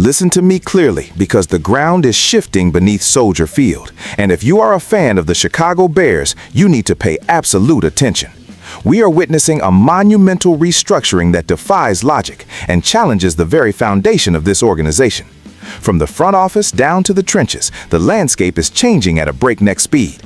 Listen to me clearly, because the ground is shifting beneath Soldier Field. And if you are a fan of the Chicago Bears, you need to pay absolute attention. We are witnessing a monumental restructuring that defies logic and challenges the very foundation of this organization. From the front office down to the trenches, the landscape is changing at a breakneck speed.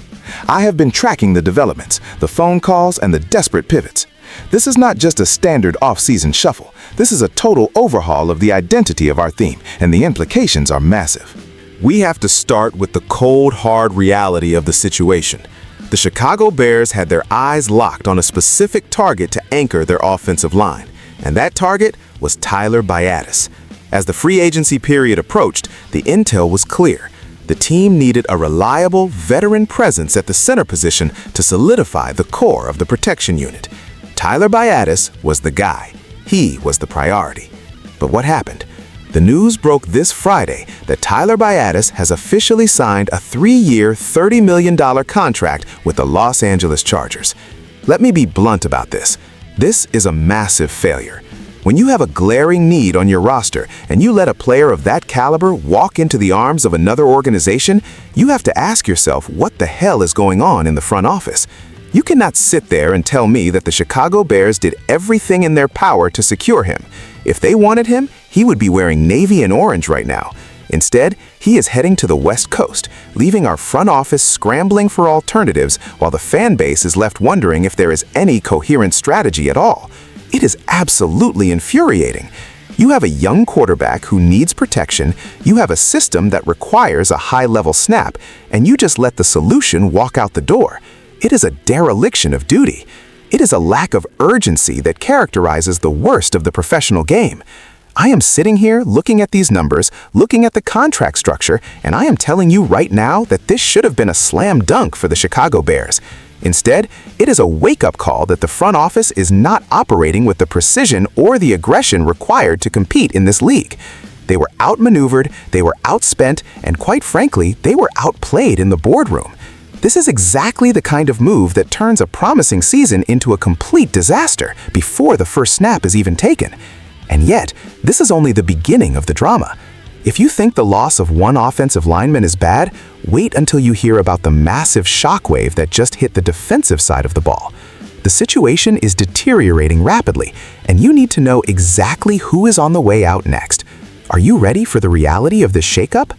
I have been tracking the developments, the phone calls, and the desperate pivots. This is not just a standard off-season shuffle. This is a total overhaul of the identity of our team, and the implications are massive. We have to start with the cold, hard reality of the situation. The Chicago Bears had their eyes locked on a specific target to anchor their offensive line, and that target was Tyler Biadasz. As the free agency period approached, the intel was clear. The team needed a reliable, veteran presence at the center position to solidify the core of the protection unit. Tyler Biadasz was the guy. He was the priority. But what happened? The news broke this Friday that Tyler Biadasz has officially signed a 3-year, $30 million contract with the Los Angeles Chargers. Let me be blunt about this. This is a massive failure. When you have a glaring need on your roster and you let a player of that caliber walk into the arms of another organization, you have to ask yourself what the hell is going on in the front office. You cannot sit there and tell me that the Chicago Bears did everything in their power to secure him. If they wanted him, he would be wearing navy and orange right now. Instead, he is heading to the West Coast, leaving our front office scrambling for alternatives while the fan base is left wondering if there is any coherent strategy at all. It is absolutely infuriating. You have a young quarterback who needs protection, you have a system that requires a high-level snap, and you just let the solution walk out the door. It is a dereliction of duty. It is a lack of urgency that characterizes the worst of the professional game. I am sitting here looking at these numbers, looking at the contract structure, and I am telling you right now that this should have been a slam dunk for the Chicago Bears. Instead, it is a wake-up call that the front office is not operating with the precision or the aggression required to compete in this league. They were outmaneuvered, they were outspent, and quite frankly, they were outplayed in the boardroom. This is exactly the kind of move that turns a promising season into a complete disaster before the first snap is even taken. And yet, this is only the beginning of the drama. If you think the loss of one offensive lineman is bad, wait until you hear about the massive shockwave that just hit the defensive side of the ball. The situation is deteriorating rapidly, and you need to know exactly who is on the way out next. Are you ready for the reality of this shakeup?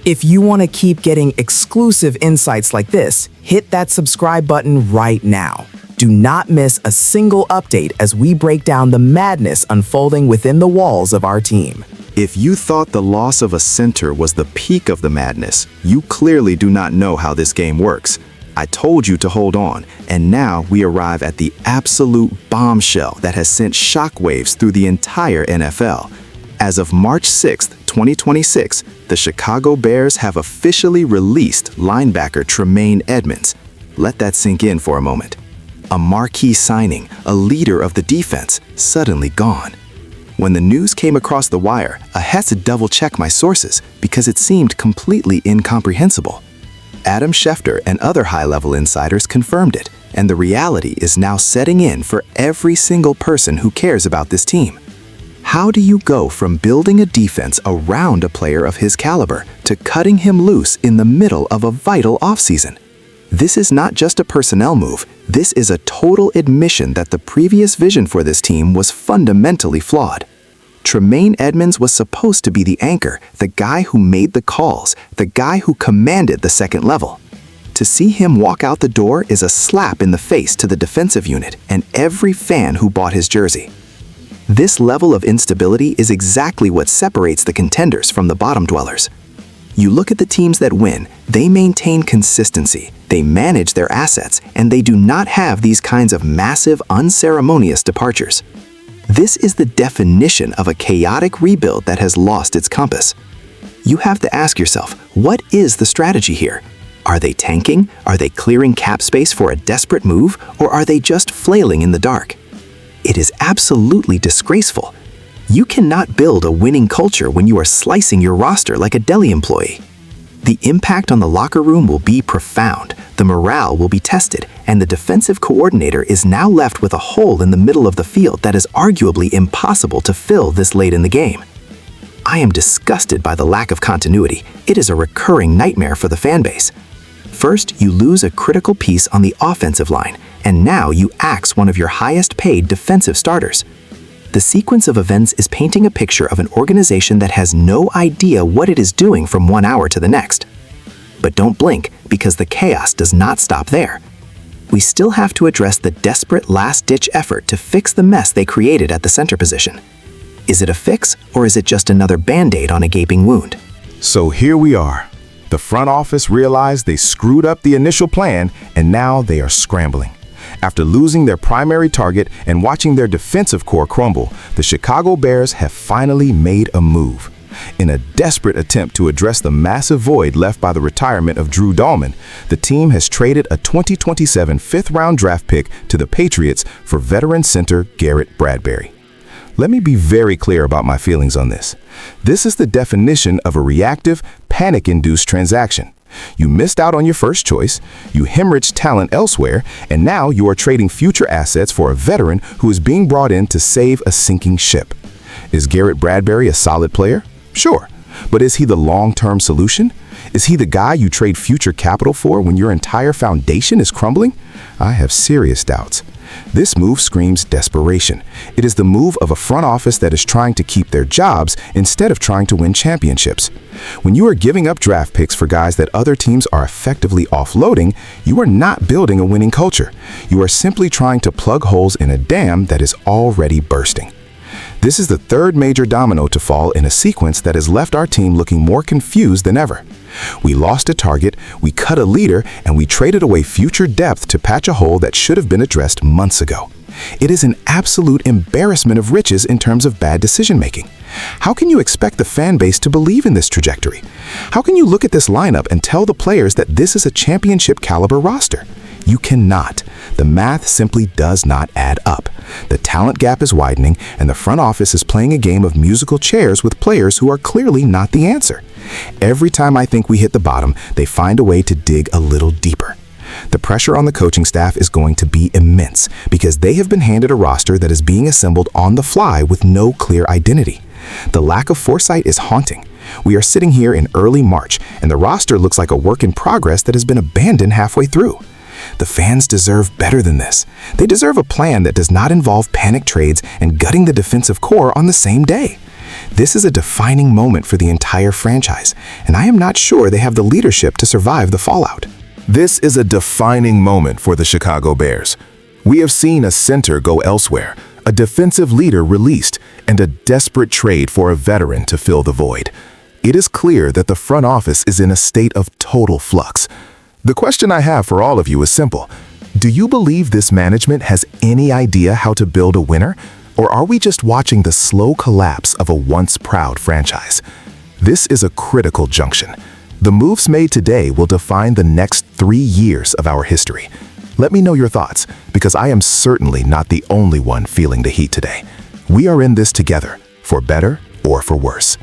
If you want to keep getting exclusive insights like this, hit that subscribe button right now. Do not miss a single update as we break down the madness unfolding within the walls of our team. If you thought the loss of a center was the peak of the madness, you clearly do not know how this game works. I told you to hold on, and now we arrive at the absolute bombshell that has sent shockwaves through the entire NFL. As of March 6, 2026, the Chicago Bears have officially released linebacker Tremaine Edmunds. Let that sink in for a moment. A marquee signing, a leader of the defense, suddenly gone. When the news came across the wire, I had to double-check my sources because it seemed completely incomprehensible. Adam Schefter and other high-level insiders confirmed it, and the reality is now setting in for every single person who cares about this team. How do you go from building a defense around a player of his caliber to cutting him loose in the middle of a vital offseason? This is not just a personnel move, this is a total admission that the previous vision for this team was fundamentally flawed. Tremaine Edmunds was supposed to be the anchor, the guy who made the calls, the guy who commanded the second level. To see him walk out the door is a slap in the face to the defensive unit and every fan who bought his jersey. This level of instability is exactly what separates the contenders from the bottom dwellers. You look at the teams that win, they maintain consistency, they manage their assets, and they do not have these kinds of massive, unceremonious departures. This is the definition of a chaotic rebuild that has lost its compass. You have to ask yourself, what is the strategy here? Are they tanking? Are they clearing cap space for a desperate move? Or are they just flailing in the dark? It is absolutely disgraceful. You cannot build a winning culture when you are slicing your roster like a deli employee. The impact on the locker room will be profound, the morale will be tested, and the defensive coordinator is now left with a hole in the middle of the field that is arguably impossible to fill this late in the game. I am disgusted by the lack of continuity. It is a recurring nightmare for the fan base. First, you lose a critical piece on the offensive line, and now you axe one of your highest-paid defensive starters. The sequence of events is painting a picture of an organization that has no idea what it is doing from 1 hour to the next. But don't blink, because the chaos does not stop there. We still have to address the desperate last-ditch effort to fix the mess they created at the center position. Is it a fix, or is it just another Band-Aid on a gaping wound? So here we are. The front office realized they screwed up the initial plan, and now they are scrambling. After losing their primary target and watching their defensive core crumble, the Chicago Bears have finally made a move. In a desperate attempt to address the massive void left by the retirement of Drew Dahlman, the team has traded a 2027 fifth-round draft pick to the Patriots for veteran center Garrett Bradbury. Let me be very clear about my feelings on this. This is the definition of a reactive, panic-induced transaction. You missed out on your first choice, you hemorrhaged talent elsewhere, and now you are trading future assets for a veteran who is being brought in to save a sinking ship. Is Garrett Bradbury a solid player? Sure. But is he the long-term solution? Is he the guy you trade future capital for when your entire foundation is crumbling? I have serious doubts. This move screams desperation. It is the move of a front office that is trying to keep their jobs instead of trying to win championships. When you are giving up draft picks for guys that other teams are effectively offloading, you are not building a winning culture. You are simply trying to plug holes in a dam that is already bursting. This is the third major domino to fall in a sequence that has left our team looking more confused than ever. We lost a target, we cut a leader, and we traded away future depth to patch a hole that should have been addressed months ago. It is an absolute embarrassment of riches in terms of bad decision-making. How can you expect the fan base to believe in this trajectory? How can you look at this lineup and tell the players that this is a championship-caliber roster? You cannot. The math simply does not add up. The talent gap is widening, and the front office is playing a game of musical chairs with players who are clearly not the answer. Every time I think we hit the bottom, they find a way to dig a little deeper. The pressure on the coaching staff is going to be immense because they have been handed a roster that is being assembled on the fly with no clear identity. The lack of foresight is haunting. We are sitting here in early March, and the roster looks like a work in progress that has been abandoned halfway through. The fans deserve better than this. They deserve a plan that does not involve panic trades and gutting the defensive core on the same day. This is a defining moment for the entire franchise, and I am not sure they have the leadership to survive the fallout. This is a defining moment for the Chicago Bears. We have seen a center go elsewhere, a defensive leader released, and a desperate trade for a veteran to fill the void. It is clear that the front office is in a state of total flux. The question I have for all of you is simple. Do you believe this management has any idea how to build a winner? Or are we just watching the slow collapse of a once proud franchise? This is a critical junction. The moves made today will define the next 3 years of our history. Let me know your thoughts, because I am certainly not the only one feeling the heat today. We are in this together, for better or for worse.